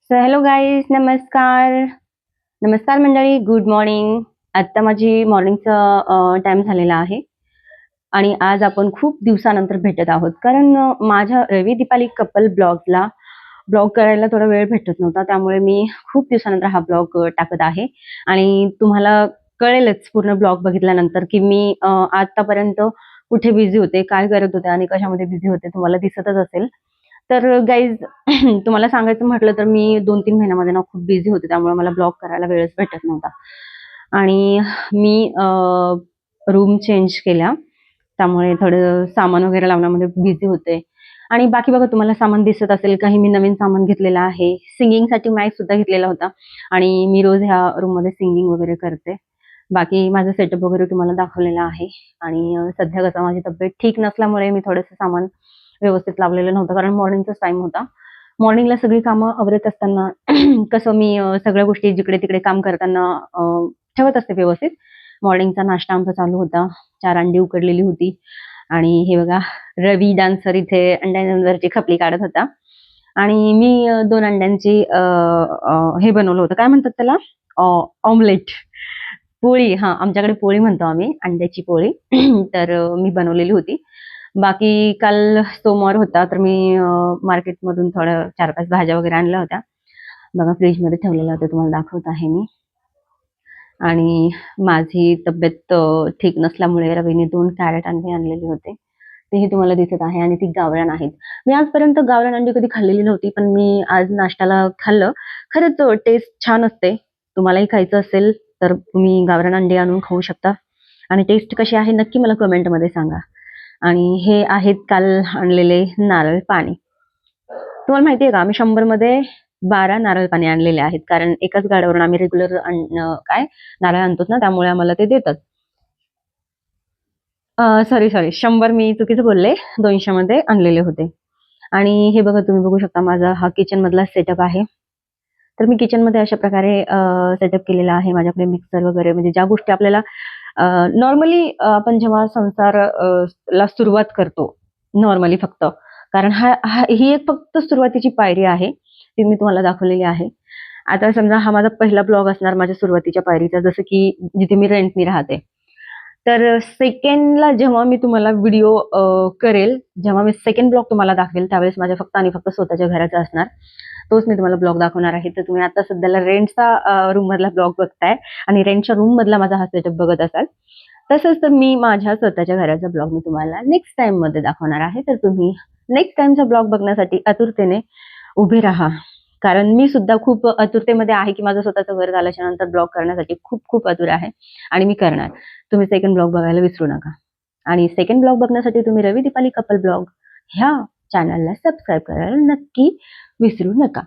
So hello guys, नमस्कार. नमस्कार मंडळी, गुड मॉर्निंग. आत्ता माझी मॉर्निंगचा टाइम झालेला आहे आणि आज आपण खूप दिवसानंतर भेटत आहोत. कारण माझ्या रवी दीपाली कपल ब्लॉग करायला थोडा वेळ भेटत नव्हता, त्यामुळे मी खूप दिवसानंतर हा ब्लॉग टाकत आहे. आणि तुम्हाला कळेलच पूर्ण ब्लॉग बघितल्यानंतर की मी आतापर्यंत कुठे बिझी होते, काय करत होते आणि कशामध्ये बिझी होते, तुम्हाला दिसतच असेल. तर गाईज, तुम्हाला सांगायचं म्हटलं तर मी 2-3 महिन्यामध्ये ना खूप बिझी होते, त्यामुळे मला ब्लॉग करायला वेळच भेटत नव्हता. आणि मी रूम चेंज केल्या, त्यामुळे थोडं सामान वगैरे लावण्यामध्ये बिझी होते. आणि बाकी बघा, तुम्हाला सामान दिसत असेल, काही मी नवीन सामान घेतलेलं आहे. सिंगिंगसाठी माईक सुद्धा घेतलेला होता आणि मी रोज ह्या रूममध्ये सिंगिंग वगैरे करते. बाकी माझं सेटअप वगैरे तुम्हाला दाखवलेला आहे. आणि सध्या कसं माझी तब्येत ठीक नसल्यामुळे मी थोडंसं सामान व्यवस्थित लावलेलं नव्हतं, कारण मॉर्निंगचाच टाइम होता. मॉर्निंगला सगळी कामं आवरत असताना कसं मी सगळ्या गोष्टी जिकडे-तिकडे काम करताना ठेवत असते व्यवस्थित. मॉर्निंगचा नाश्ता आमचा चालू होता. 4 अंडी उकडलेली होती आणि हे बघा, रवी डान्सर इथे अंड्यांवरची खपली काढत होता. आणि मी 2 अंड्यांची हे बनवलं होतं, काय म्हणतात त्याला? ऑमलेट. पोळी, हां, आमच्याकडे पोळी म्हणतो आम्ही, अंड्याची पोळी. तर मी बनवलेली होती. बाकी काल सोमवार होता, तर मी मार्केटमधून थोड्या 4-5 भाज्या वगैरे आणल्या होत्या. बघा, फ्रीजमध्ये ठेवलेल्या होत्या, तुम्हाला दाखवत आहे मी. आणि माझी तब्येत ठीक नसल्यामुळे रवीने 2 कॅरेट अंडे आणलेले होते. तेही तुम्हाला दिसत आहे आणि ती गावरान आहेत. मी आजपर्यंत गावरान अंडी कधी खाल्लेली नव्हती, पण मी आज नाश्त्याला खाल्लं. खरंच टेस्ट छान असते. तुम्हालाही खायचं असेल तर तुम्ही गावरान अंडी आणून खाऊ शकता आणि टेस्ट कशी आहे नक्की मला कमेंटमध्ये सांगा. आणि हे आहेत काल आणलेले नारळ पाणी. तुम्हाला माहिती आहे का, आम्ही 100 मध्ये 12 नारळ पाणी आणलेले आहेत, कारण एकाच गाड्यावरून आम्ही रेग्युलर काय नारळ आणतो ना, त्यामुळे आम्हाला ते देतात. सॉरी 100 मी चुकीचं बोलले, 200 मध्ये आणलेले होते. आणि हे बघा, तुम्ही बघू शकता माझा हा किचन मधला सेटअप आहे. तर मी किचन मध्ये अशा प्रकारे सेटअप केलेला आहे. माझ्याकडे मिक्सर वगैरे, म्हणजे ज्या गोष्टी आपल्याला नॉर्मली आपण जेव्हा संसार ला सुरुवात करतो, नॉर्मली फक्त, कारण ही एक फक्त सुरुवातीची पायरी आहे, ती मी तुम्हाला दाखवलेली आहे. आता समजा हा माझा पहिला ब्लॉग असणार माझ्या सुरुवातीच्या पायरीचा, जसं की जिथे मी रेंटनी राहते. तर सेकंडला जेव्हा मी तुम्हाला व्हिडिओ करेल, जेव्हा मी सेकंड ब्लॉग तुम्हाला दाखवेल, त्यावेळेस माझ्या फक्त आणि फक्त स्वतःच्या घराचा असणार. तोच मी तुम्हाला ब्लॉग दाखवणार आहे. तर तुम्ही आता सध्याला रेंटचा रूम मधला ब्लॉग बघताय आणि रेंटच्या रूम मधला माझा हा सेटअप बघत असाल. तसंच तर मी माझ्या स्वतःच्या घराचा ब्लॉग मी तुम्हाला नेक्स्ट टाइम मध्ये दाखवणार आहे. तर तुम्ही नेक्स्ट टाइमचा ब्लॉग बघण्यासाठी आतुरतेने उभे राहा. कारण मी सुद्धा खूप आतुरतेमध्ये आहे की माझं स्वतःचं घर झाल्याच्या नंतर ब्लॉग करण्यासाठी खूप खूप आतुर आहे आणि मी करणार. तुम्ही सेकंड ब्लॉग बघायला विसरू नका. आणि सेकंड ब्लॉग बघण्यासाठी तुम्ही रवी दीपाली कपल ब्लॉग ह्या चॅनलला सबस्क्राईब करायला नक्की विसरू नका.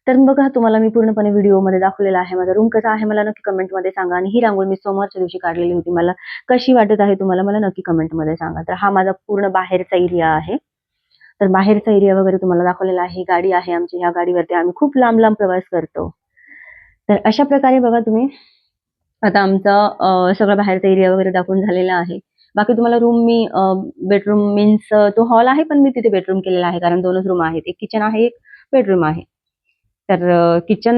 तर बघा, तुम्हाला मी पूर्णपणे व्हिडिओमध्ये दाखवलेला आहे. माझा रूम कसा आहे मला नक्की कमेंटमध्ये सांगा. आणि ही रांगोळी मी सोमवारच्या दिवशी काढलेली होती. मला कशी वाटत आहे तुम्हाला, मला नक्की कमेंटमध्ये सांगा. तर हा माझा पूर्ण बाहेरचा एरिया आहे. तर बाहेरचा एरिया वगैरे तुम्हाला दाखवलेला आहे. गाडी आहे आमची, ह्या गाडीवरती आम्ही खूप लांब लांब प्रवास करतो. तर अशा प्रकारे बघा तुम्ही, आता आमचा सगळा बाहेरचा एरिया वगैरे दाखवून झालेला आहे. बाकी तुम्हाला रूम मी बेडरूम मीन्स तो हॉल आहे, पण मी तिथे बेडरूम केलेला आहे, कारण 2च रूम आहेत. एक किचन आहे, एक बेडरूम आहे. तर किचन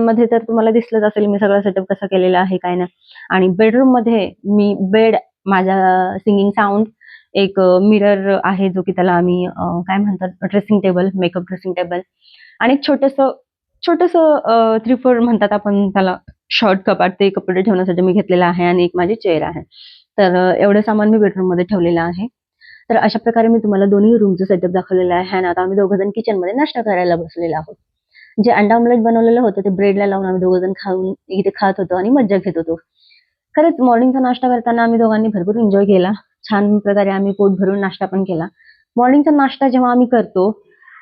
मध्ये तर तुम्हाला दिसलंच असेल मी सगळा सेटअप कसा केलेला आहे, काय नाही. आणि बेडरूम मध्ये मी बेड, माझा सिंगिंग साऊंड, एक मिरर आहे जो की त्याला आम्ही काय म्हणतात, dressing table, makeup dressing table, आणि एक छोटंसं छोटंसं 3-4 म्हणतात आपण त्याला, शॉर्ट कपाट, ते कपडे ठेवण्यासाठी मी घेतलेलं आहे. आणि एक माझी चेअर आहे. तर एवढं सामान मी बेडरूम मध्ये ठेवलेलं आहे. तर अशा प्रकारे मी तुम्हाला दोन्ही रूमचं सेटअप दाखवलेलं आहे. आणि आता आम्ही दोघंजण किचन मध्ये नाश्ता करायला बसलेलो आहोत. जे अंडा ऑमलेट बनवलेलं होतं ते ब्रेडला लावून आम्ही दोघंजण खाऊन इथे खात होतो आणि मज्जा घेत होतो. खरंच मॉर्निंगचा नाश्ता करताना आम्ही दोघांनी भरपूर एन्जॉय केला. छान प्रकारे आम्ही पोट भरून नाश्ता पण केला. मॉर्निंगचा नाश्ता जेव्हा आम्ही करतो,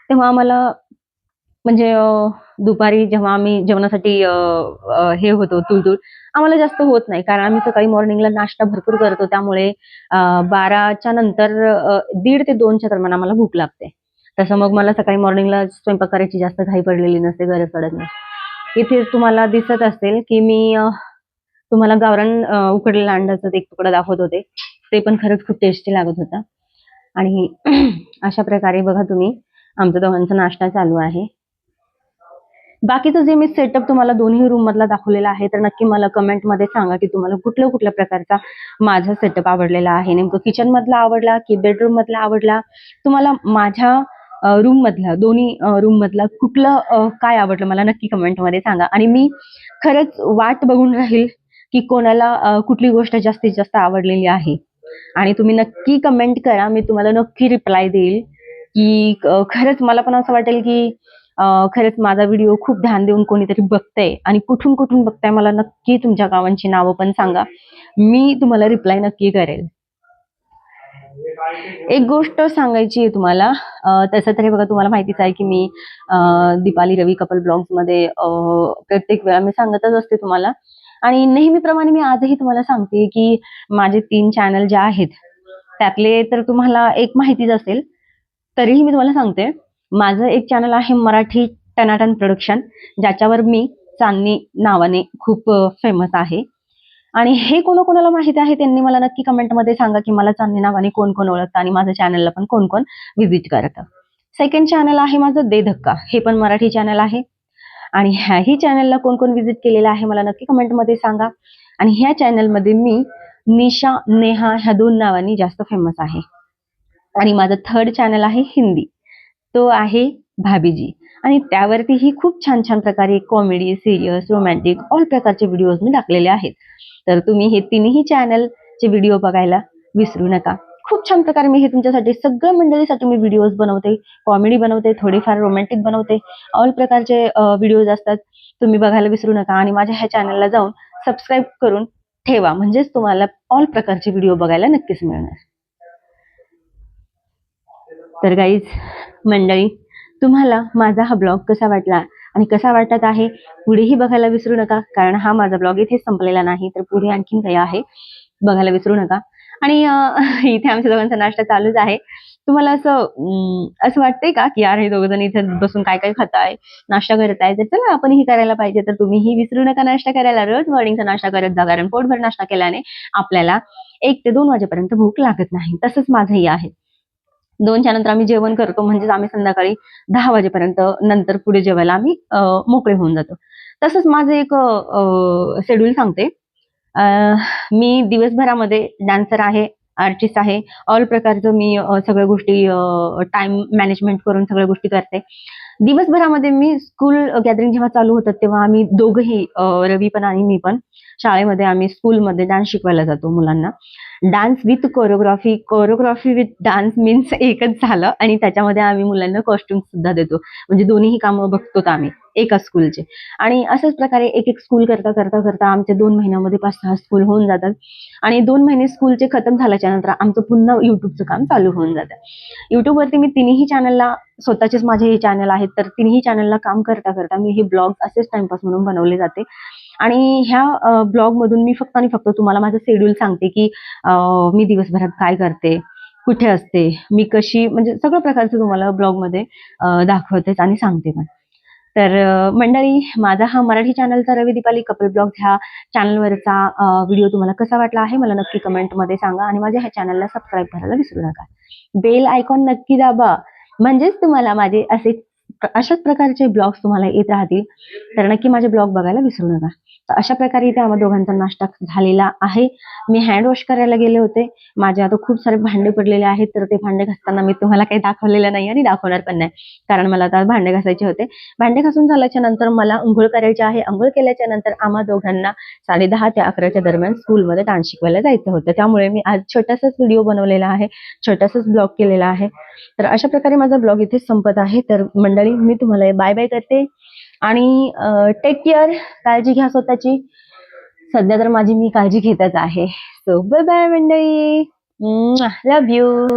तेव्हा आम्हाला, म्हणजे दुपारी जेव्हा आम्ही जेवणासाठी हे होतो तुळतुळ, आम्हाला जास्त होत नाही, कारण आम्ही सकाळी मॉर्निंगला नाश्ता भरपूर करतो. त्यामुळे 12च्या नंतर 1:30 ते 2च्या दरम्यान आम्हाला भूक लागते. तसं मग मला सकाळी मॉर्निंगला स्वयंपाक करायची जास्त घाई पडलेली नसते, गरज पडत नाही. इथे तुम्हाला दिसत असेल की मी तुम्हाला गावरान उकडलेल्या अंड्याचा एक तुकडा दाखवत होते. ते पण खरंच खूप टेस्टी लागत होता. आणि अशा प्रकारे बघा तुम्ही, आमचा दोघांचा नाश्ता चालू आहे. बाकीचं जे मी सेटअप तुम्हाला दोन्ही रूम मधला दाखवलेला आहे, तर नक्की मला कमेंटमध्ये सांगा की तुम्हाला कुठल्या कुठल्या प्रकारचा माझा सेटअप आवडलेला आहे. नेमकं किचन मधला आवडला की बेडरूम मधला आवडला, तुम्हाला माझ्या रूम मधला दोन्ही रूम मधला कुठलं काय आवडलं मला नक्की कमेंटमध्ये सांगा. आणि मी खरंच वाट बघून राहील की कोणाला कुठली गोष्ट जास्तीत जास्त आवडलेली आहे. आणि तुम्ही नक्की कमेंट करा, मी तुम्हाला नक्की रिप्लाय देईल की खरंच मला पण असं वाटेल की खरंच माझा व्हिडिओ खूप ध्यान देऊन कोणीतरी बघतंय आणि कुठून कुठून बघताय मला नक्की तुमच्या गावांची नावं पण सांगा, मी तुम्हाला रिप्लाय नक्की करेल. एक गोष्ट सांगायची आहे तुम्हाला, तसं तर हे बघा तुम्हाला माहितीच आहे की मी दीपाली रवी कपल ब्लॉग्स मध्ये प्रत्येक वेळा मी सांगतच असते तुम्हाला, आणि नेहमीप्रमाणे मी आजही तुम्हाला सांगते की माझे 3 चॅनल जे आहेत त्यातले तर तुम्हाला एक माहितीच असेल, तरीही मी तुम्हाला सांगते. माझं एक चॅनल आहे मराठी टनाटन प्रोडक्शन, ज्याच्यावर मी चांदणी नावाने खूप फेमस आहे. आणि हे कोणाकोणाला माहिती आहे त्यांनी मला नक्की कमेंटमध्ये सांगा की मला चांदणी नावाने कोण कोण ओळखतं आणि माझ्या चॅनलला पण कोण कोण व्हिजिट करतं. सेकंड चॅनल आहे माझं दे धक्का, हे पण मराठी चॅनल आहे. आणि ह्याही चॅनलला कोण कोण व्हिजिट केलेलं आहे मला नक्की कमेंटमध्ये सांगा. आणि ह्या चॅनलमध्ये मी निशा नेहा ह्या 2 नावांनी जास्त फेमस आहे. आणि माझं थर्ड चॅनल आहे हिंदी, तो आहे भाभीजी, आणि त्यावरतीही खूप छान छान प्रकारे कॉमेडी, सिरियस, रोमॅन्टिक ऑल प्रकारचे व्हिडिओज मी टाकलेले आहेत. तर तुम्ही हे तिन्ही चॅनलचे व्हिडिओ बघायला विसरू नका. खूप छान प्रकारे मी हे तुमच्यासाठी सगळ्या मंडळीसाठी मी व्हिडिओज बनवते, कॉमेडी बनवते, थोडेफार रोमॅन्टिक बनवते, ऑल प्रकारचे व्हिडिओज असतात. तुम्ही बघायला विसरू नका आणि माझ्या ह्या चॅनलला जाऊन सबस्क्राईब करून ठेवा, म्हणजेच तुम्हाला ऑल प्रकारचे व्हिडिओ बघायला नक्कीच मिळणार. तर गाईज मंडळी, तुम्हाला माझा हा ब्लॉग कसा वाटला आणि कसा वाटत आहे पुढेही बघायला विसरू नका, कारण हा माझा ब्लॉग इथेच संपलेला नाही, तर पुढे आणखीन काही आहे, बघायला विसरू नका. आणि इथे आमच्या दोघांचा नाश्ता चालूच आहे. तुम्हाला असं वाटतंय का की यार हे दोघ जण इथे बसून काय काय खाताय, नाश्ता करताय, तर चला आपणही करायला पाहिजे. तर तुम्हीही विसरू नका नाश्ता करायला, रोज मॉर्निंगचा नाश्ता करत जा, कारण पोटभर नाश्ता केल्याने आपल्याला 1 ते 2 वाजेपर्यंत भूक लागत नाही. तसंच माझंही आहे. 2च्या नंतर आम्ही जेवण करतो, म्हणजेच आम्ही संध्याकाळी 10 वाजेपर्यंत नंतर पुढे जेवायला आम्ही मोकळे होऊन जातो. तसंच माझं एक शेड्यूल सांगते. मी दिवसभरामध्ये डान्सर आहे, आर्टिस्ट आहे, ऑल प्रकारचं मी सगळ्या गोष्टी टाइम मॅनेजमेंट करून सगळ्या गोष्टी करते. दिवसभरामध्ये मी स्कूल गॅदरिंग जेव्हा चालू होतात तेव्हा आम्ही दोघंही रवी पण आणि मी पण शाळेमध्ये आम्ही स्कूलमध्ये डान्स शिकवायला जातो मुलांना. Dance with choreography, choreography with dance means एकच झालं, आणि त्याच्यामध्ये आम्ही मुलांना कॉस्ट्युम सुद्धा देतो. म्हणजे दोन्हीही कामं बघतो आम्ही एका स्कूलचे. आणि अशाच प्रकारे एक एक स्कूल करता करता करता आमचे 2 महिन्यामध्ये 5-6 स्कूल होऊन जातात. आणि 2 महिने स्कूलचे खतम झाल्याच्या नंतर आमचं पुन्हा युट्यूबचं काम चालू होऊन जातं. युट्यूबवरती मी तिन्ही चॅनलला, स्वतःचेच माझे हे चॅनल आहेत, तर तिन्ही चॅनलला काम करता करता मी हे ब्लॉग असेच टाइमपास म्हणून बनवले जाते. आणि ह्या ब्लॉग मधून मी फक्त आणि फक्त तुम्हाला माझं शेड्यूल सांगते की मी दिवसभरात काय करते, कुठे असते, मी कशी, म्हणजे सगळं प्रकारचं तुम्हाला ब्लॉगमध्ये दाखवतेच आणि सांगते पण. तर मंडळी, माझा हा मराठी चॅनलचा रवी दीपाली कपल ब्लॉग्स ह्या चॅनलवरचा व्हिडिओ तुम्हाला कसा वाटला आहे मला नक्की कमेंटमध्ये सांगा. आणि माझ्या ह्या चॅनलला सबस्क्राईब करायला विसरू नका. बेल आयकॉन नक्की दाबा, म्हणजेच तुम्हाला माझे अशाच प्रकारचे ब्लॉग्स तुम्हाला येत राहतील. तर नक्की माझे ब्लॉग बघायला विसरू नका. तर अशा प्रकारे इथे आम्हा दोघांचा नाश्ता झालेला आहे. मी हँड वॉश करायला गेले होते. माझे आता खूप सारे भांडे पडलेले आहेत, तर ते भांडे घासताना मी तुम्हाला काही दाखवलेलं नाही आणि दाखवणार पण नाही, कारण मला आता भांडे घासायचे होते. भांडे घासून झाल्याच्या नंतर मला अंघोळ करायची आहे. अंघोळ केल्याच्या नंतर आम्हा दोघांना 10:30 ते 11च्या दरम्यान स्कूलमध्ये डान्स शिकवायला जायचं होतं. त्यामुळे मी आज छोटासाच व्हिडिओ बनवलेला आहे, छोटासाच ब्लॉग केलेला आहे. तर अशा प्रकारे माझा ब्लॉग इथेच संपत आहे. तर मंडळी, मी तुम्हाला बाय बाय करते आणि टेक केअर, काळजी घ्या स्वतःची. सध्या तर माझी मी काळजी घेतच आहे. सो बाय बाय मंडळी, लव्ह यू.